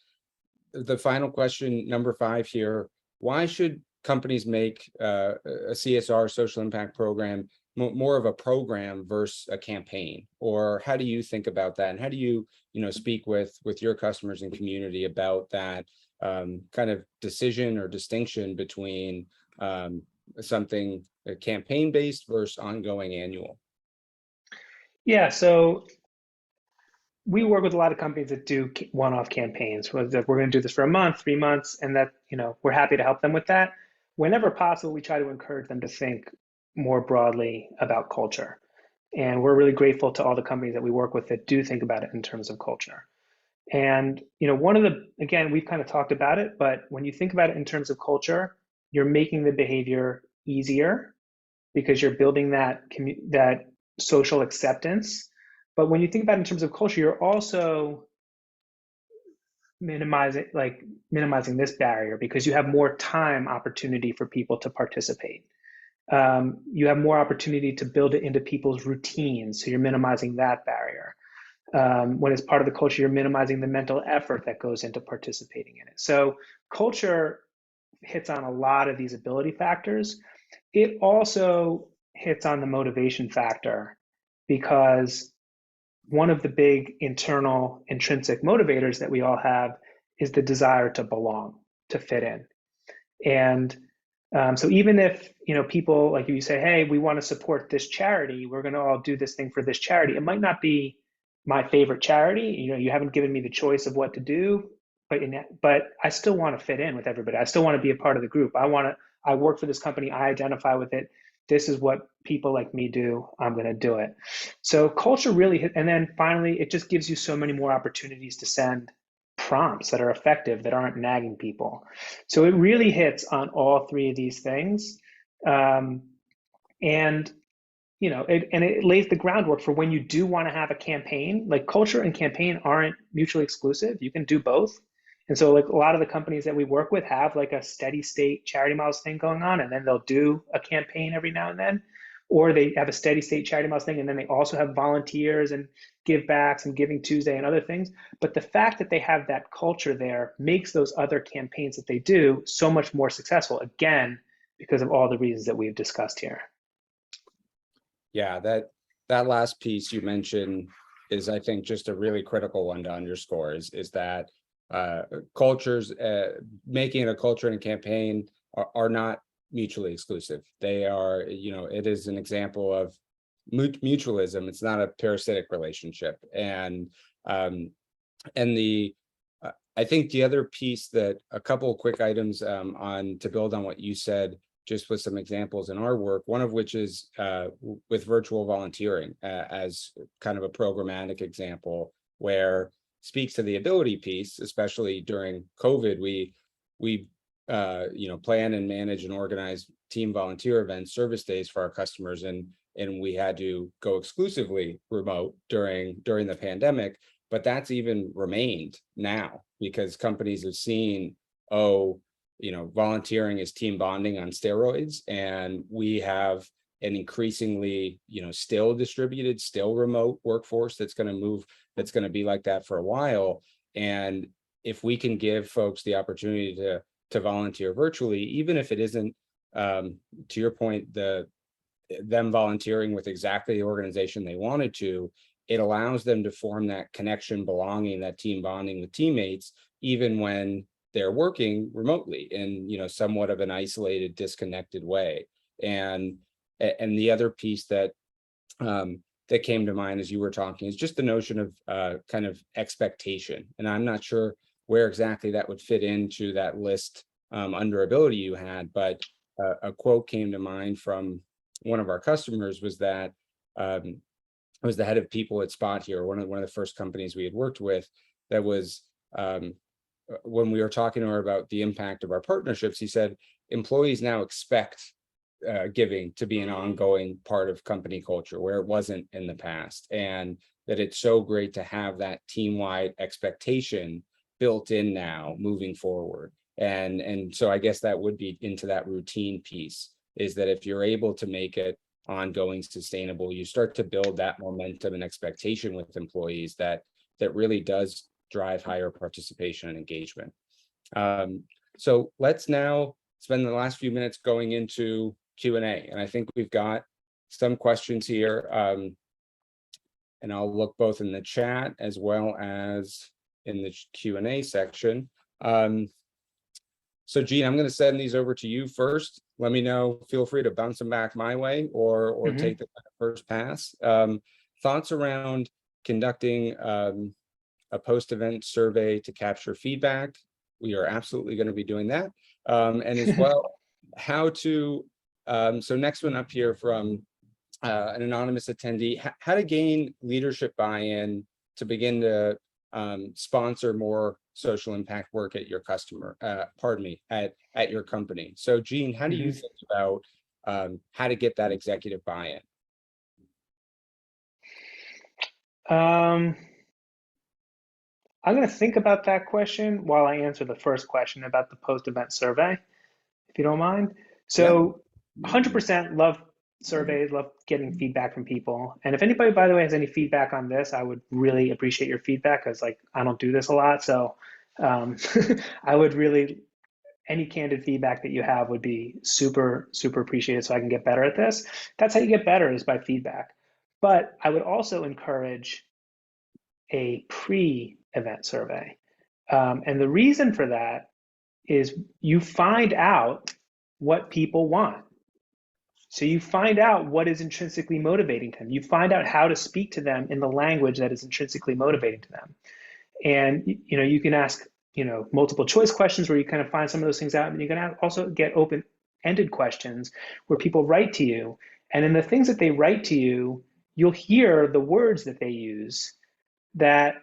The final question, number 5 here: why should companies make a CSR, social impact program, more of a program versus a campaign? Or how do you think about that? And how do you, speak with your customers and community about that kind of decision or distinction between something campaign-based versus ongoing annual? Yeah, so we work with a lot of companies that do one-off campaigns. We're going to do this for a month, 3 months, and that, we're happy to help them with that. whenever possible, we try to encourage them to think more broadly about culture. And we're really grateful to all the companies that we work with that do think about it in terms of culture. And one of the, again, we've kind of talked about it, but when you think about it in terms of culture, you're making the behavior easier because you're building that social acceptance. But when you think about it in terms of culture, you're also minimizing this barrier because you have more time opportunity for people to participate. You have more opportunity to build it into people's routines, so you're minimizing that barrier. When it's part of the culture, you're minimizing the mental effort that goes into participating in it. So culture hits on a lot of these ability factors. It also hits on the motivation factor because one of the big internal intrinsic motivators that we all have is the desire to belong, to fit in. And so even if people, like you say, hey, we want to support this charity, we're going to all do this thing for this charity. It might not be my favorite charity. You haven't given me the choice of what to do, but I still want to fit in with everybody. I still want to be a part of the group. I work for this company. I identify with it. This is what people like me do. I'm going to do it. So culture really, and then finally, it just gives you so many more opportunities to send prompts that are effective, that aren't nagging people. So it really hits on all three of these things. And it lays the groundwork for when you do want to have a campaign. Like culture and campaign aren't mutually exclusive. You can do both. And so like a lot of the companies that we work with have like a steady state charity miles thing going on, and then they'll do a campaign every now and then, or they have a steady state charity miles thing, and then they also have volunteers and give backs and Giving Tuesday and other things. But the fact that they have that culture there makes those other campaigns that they do so much more successful, again, because of all the reasons that we've discussed here. Yeah, that last piece you mentioned is, I think, just a really critical one to underscore is that cultures, making it a culture and a campaign are not mutually exclusive. They are, it is an example of mutualism. It's not a parasitic relationship. And I think the other piece, that a couple of quick items on to build on what you said, just with some examples in our work, one of which is with virtual volunteering as kind of a programmatic example, where speaks to the ability piece, especially during COVID. We plan and manage and organize team volunteer events, service days for our customers, and we had to go exclusively remote during the pandemic. But that's even remained now because companies have seen, volunteering is team bonding on steroids, and we have an increasingly, still distributed, still remote workforce that's going to move, that's going to be like that for a while. And if we can give folks the opportunity to volunteer virtually, even if it isn't, to your point, them volunteering with exactly the organization they wanted to, it allows them to form that connection, belonging, that team bonding with teammates, even when they're working remotely in, somewhat of an isolated, disconnected way. And the other piece that that came to mind as you were talking is just the notion of kind of expectation. And I'm not sure where exactly that would fit into that list under ability you had, but a quote came to mind from one of our customers was that it was the head of people at Spot here, one of the first companies we had worked with, that was when we were talking to her about the impact of our partnerships, he said, employees now expect giving to be an ongoing part of company culture where it wasn't in the past, and that it's so great to have that team-wide expectation built in now moving forward. And so I guess that would be into that routine piece, is that if you're able to make it ongoing, sustainable, you start to build that momentum and expectation with employees that really does drive higher participation and engagement. So let's now spend the last few minutes going into Q&A. And I think we've got some questions here. And I'll look both in the chat as well as in the Q&A section. So Gene, I'm going to send these over to you first. Let me know, feel free to bounce them back my way or take the first pass. Thoughts around conducting a post-event survey to capture feedback. We are absolutely going to be doing that. And as well, how to, so next one up here from an anonymous attendee, how to gain leadership buy-in to begin to sponsor more social impact work at your customer, at your company. So Gene, how do you think about how to get that executive buy-in? I'm going to think about that question while I answer the first question about the post-event survey, if you don't mind. So 100% love surveys, love getting feedback from people. And if anybody, by the way, has any feedback on this, I would really appreciate your feedback, because like I don't do this a lot. So I would really, any candid feedback that you have would be super, super appreciated so I can get better at this. That's how you get better, is by feedback. But I would also encourage a pre-event survey. And the reason for that is you find out what people want. So you find out what is intrinsically motivating to them. You find out how to speak to them in the language that is intrinsically motivating to them. And you can ask multiple choice questions where you kind of find some of those things out, and you can also get open-ended questions where people write to you, and in the things that they write to you, you'll hear the words that they use that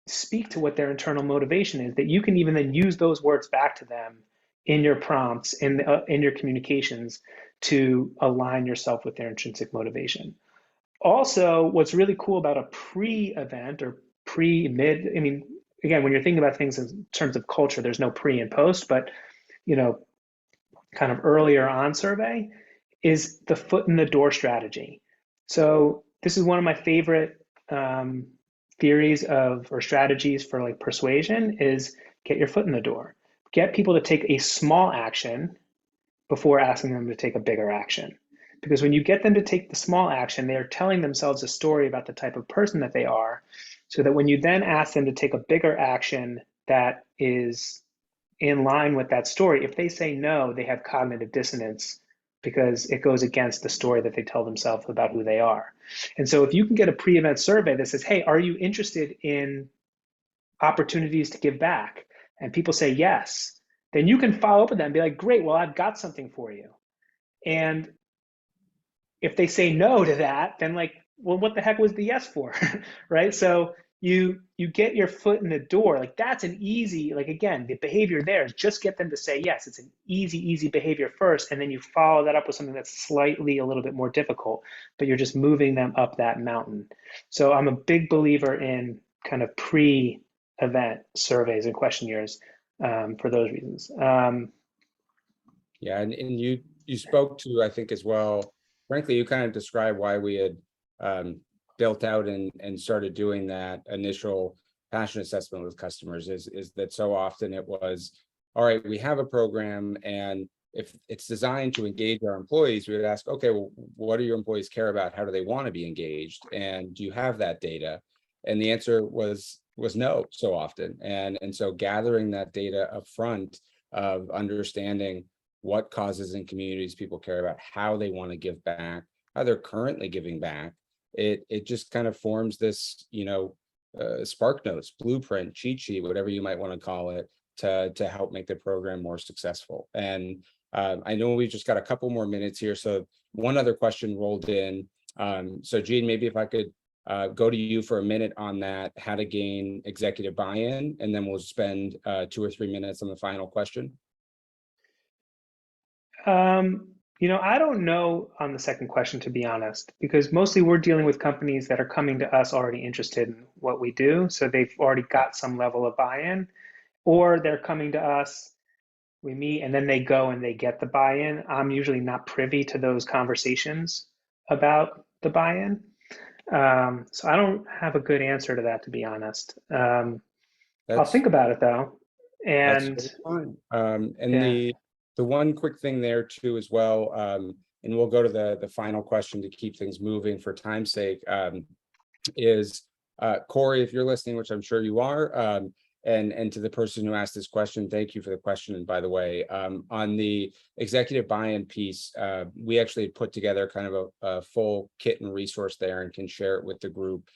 speak to what their internal motivation is, that you can even then use those words back to them in your prompts, in your communications, to align yourself with their intrinsic motivation. Also, what's really cool about a pre-event or pre-mid, I mean, again, when you're thinking about things in terms of culture, there's no pre and post, but kind of earlier on survey is the foot in the door strategy. So this is one of my favorite theories or strategies for like persuasion, is get your foot in the door. Get people to take a small action before asking them to take a bigger action. Because when you get them to take the small action, they are telling themselves a story about the type of person that they are, so that when you then ask them to take a bigger action that is in line with that story, if they say no, they have cognitive dissonance, because it goes against the story that they tell themselves about who they are. And so if you can get a pre-event survey that says, hey, are you interested in opportunities to give back? And people say yes, then you can follow up with them and be like, great, well, I've got something for you. And if they say no to that, then like, well, what the heck was the yes for? Right? So you get your foot in the door. Like that's an easy, like again, the behavior there is just get them to say yes. It's an easy behavior first, and then you follow that up with something that's slightly a little bit more difficult, but you're just moving them up that mountain. So I'm a big believer in kind of pre-event surveys and questionnaires for those reasons. Yeah, and you spoke to, I think as well, frankly, you kind of described why we had built out and started doing that initial passion assessment with customers, is that so often it was, all right, we have a program, and if it's designed to engage our employees, we would ask, okay, well, what do your employees care about? How do they want to be engaged? And do you have that data? And the answer was no so often. And so gathering that data up front of understanding what causes and communities people care about, how they want to give back, how they're currently giving back, it just kind of forms this, spark notes, blueprint, cheat sheet, whatever you might want to call it, to help make the program more successful. And I know we've just got a couple more minutes here, so one other question rolled in. So Gene, maybe if I could go to you for a minute on that, how to gain executive buy-in, and then we'll spend 2 or 3 minutes on the final question. I don't know on the second question, to be honest, because mostly we're dealing with companies that are coming to us already interested in what we do. So they've already got some level of buy-in, or they're coming to us, we meet, and then they go and they get the buy-in. I'm usually not privy to those conversations about the buy-in. So I don't have a good answer to that, to be honest. I'll think about it though. And that's fine. And yeah. the one quick thing there too as well, and we'll go to the final question to keep things moving for time's sake, is Corey, if you're listening, which I'm sure you are, and to the person who asked this question, thank you for the question. And by the way, on the executive buy-in piece, we actually put together kind of a full kit and resource there, and can share it with the group,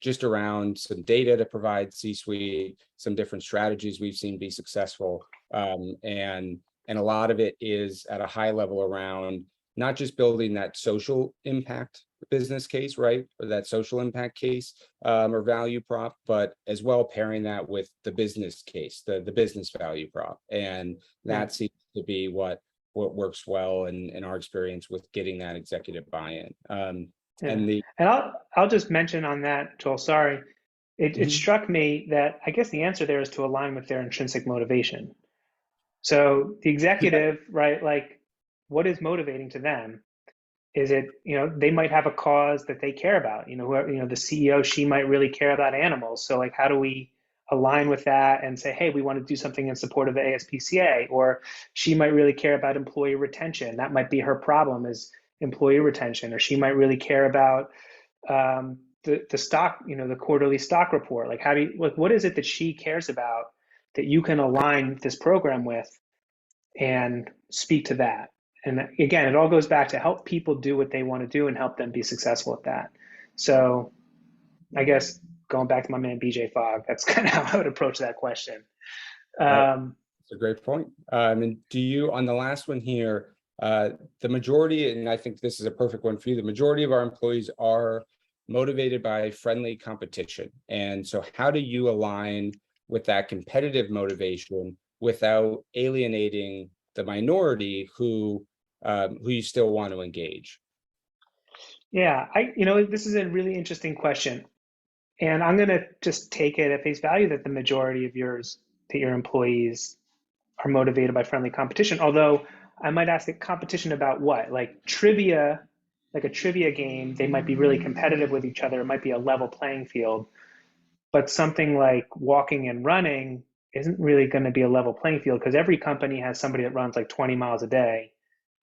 just around some data to provide C-suite, some different strategies we've seen be successful, and And a lot of it is at a high level around not just building that social impact business case, right? Or that social impact case or value prop, but as well pairing that with the business case, the business value prop. And that seems to be what works well in our experience with getting that executive buy-in. And I'll just mention on that, Joel, sorry. It struck me that I guess the answer there is to align with their intrinsic motivation. So the executive, right, like what is motivating to them? Is it, they might have a cause that they care about, whoever, the CEO, she might really care about animals. So like, how do we align with that and say, hey, we want to do something in support of the ASPCA? Or she might really care about employee retention. That might be her problem, is employee retention. Or she might really care about the stock, the quarterly stock report. Like, what is it that she cares about that you can align this program with and speak to that? And again, it all goes back to help people do what they want to do and help them be successful at that. So I guess going back to my man, BJ Fogg, that's kind of how I would approach that question. That's a great point. And do you, on the last one here, the majority, and I think this is a perfect one for you, the majority of our employees are motivated by friendly competition. And so how do you align with that competitive motivation without alienating the minority who you still want to engage? Yeah, this is a really interesting question. And I'm going to just take it at face value that the majority of your employees are motivated by friendly competition. Although I might ask it, competition about what? Like trivia, like a trivia game, they might be really competitive with each other. It might be a level playing field. But something like walking and running isn't really going to be a level playing field because every company has somebody that runs like 20 miles a day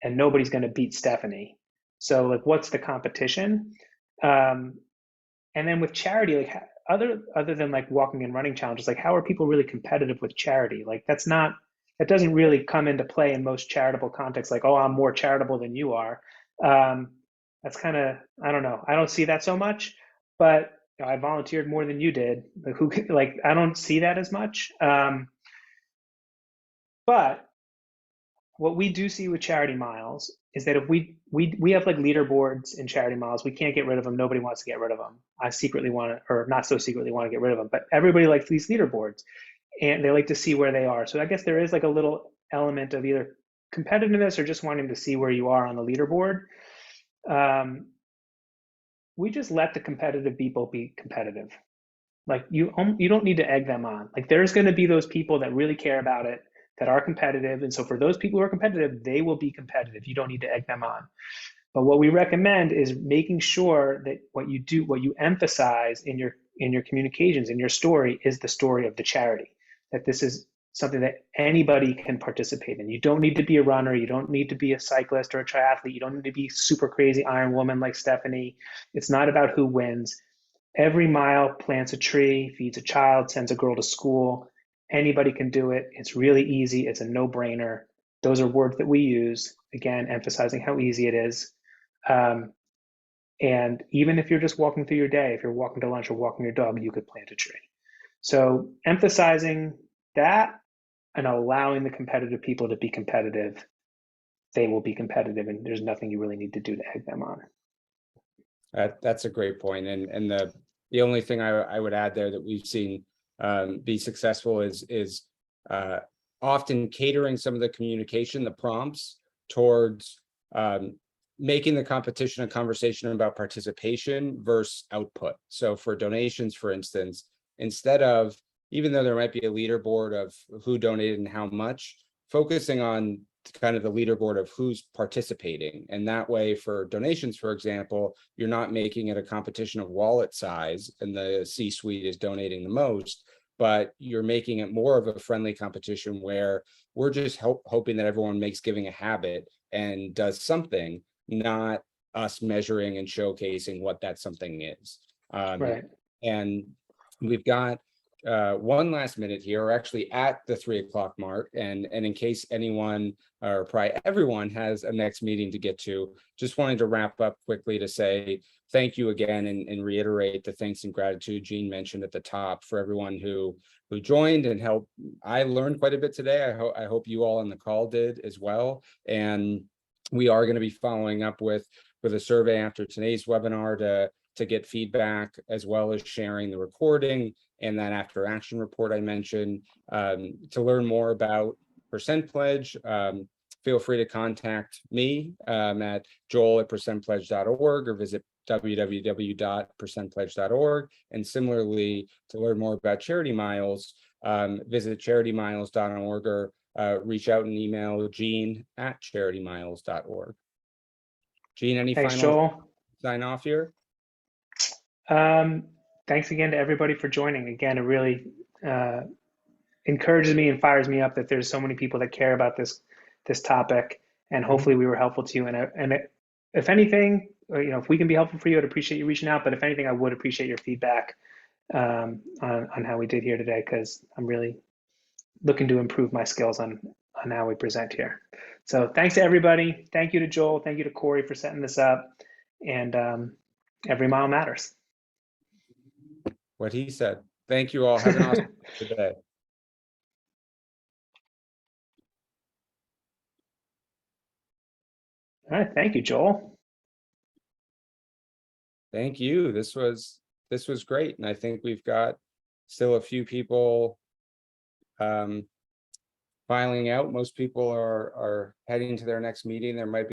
and nobody's going to beat Stephanie. So like, what's the competition? And then with charity, like other than like walking and running challenges, like how are people really competitive with charity? Like that doesn't really come into play in most charitable contexts. Like, oh, I'm more charitable than you are. That's kind of, I don't know. I don't see that so much, but I volunteered more than you did. Like I don't see that as much. But what we do see with Charity Miles is that if we have like leaderboards in Charity Miles, we can't get rid of them. Nobody wants to get rid of them. I secretly want to, or not so secretly want to get rid of them, but everybody likes these leaderboards and they like to see where they are. So I guess there is like a little element of either competitiveness or just wanting to see where you are on the leaderboard. We just let the competitive people be competitive. Like you don't need to egg them on. Like there's going to be those people that really care about it, that are competitive. And so for those people who are competitive, they will be competitive. You don't need to egg them on. But what we recommend is making sure that what you emphasize in your communications, in your story, is the story of the charity. That this is something that anybody can participate in. You don't need to be a runner. You don't need to be a cyclist or a triathlete. You don't need to be super crazy Iron Woman like Stephanie. It's not about who wins. Every mile plants a tree, feeds a child, sends a girl to school. Anybody can do it. It's really easy. It's a no-brainer. Those are words that we use, again, emphasizing how easy it is. And even if you're just walking through your day, if you're walking to lunch or walking your dog, you could plant a tree. So emphasizing that and allowing the competitive people to be competitive, they will be competitive, and there's nothing you really need to do to egg them on. That's a great point. And the only thing I would add there that we've seen be successful is often catering some of the communication, the prompts, towards making the competition a conversation about participation versus output. So for donations, for instance, instead of, even though there might be a leaderboard of who donated and how much, focusing on kind of the leaderboard of who's participating. And that way for donations, for example, you're not making it a competition of wallet size and the C-suite is donating the most, but you're making it more of a friendly competition where we're just hoping that everyone makes giving a habit and does something, not us measuring and showcasing what that something is. Right. And we've got one last minute here, or actually at the 3 o'clock mark, and in case anyone or probably everyone has a next meeting to get to, just wanted to wrap up quickly to say thank you again and reiterate the thanks and gratitude Jean mentioned at the top for everyone who joined and helped. I learned quite a bit today. I hope you all on the call did as well. And we are going to be following up with a survey after today's webinar to get feedback, as well as sharing the recording and that after action report I mentioned. To learn more about Percent Pledge, feel free to contact me at joel@percentpledge.org or visit www.percentpledge.org. And similarly, to learn more about Charity Miles, visit charitymiles.org or reach out and email Jean@charitymiles.org. Jean, any Thanks, final Joel. sign off here? Thanks again to everybody for joining. Again, it really encourages me and fires me up that there's so many people that care about this topic, and hopefully we were helpful to you. And if anything, if we can be helpful for you, I'd appreciate you reaching out. But if anything, I would appreciate your feedback on how we did here today, because I'm really looking to improve my skills on how we present here. So thanks to everybody. Thank you to Joel. Thank you to Corey for setting this up. And every mile matters. What he said. Thank you all. Have an awesome day. All right. Thank you, Joel. Thank you. This was great. And I think we've got still a few people filing out. Most people are heading to their next meeting. There might be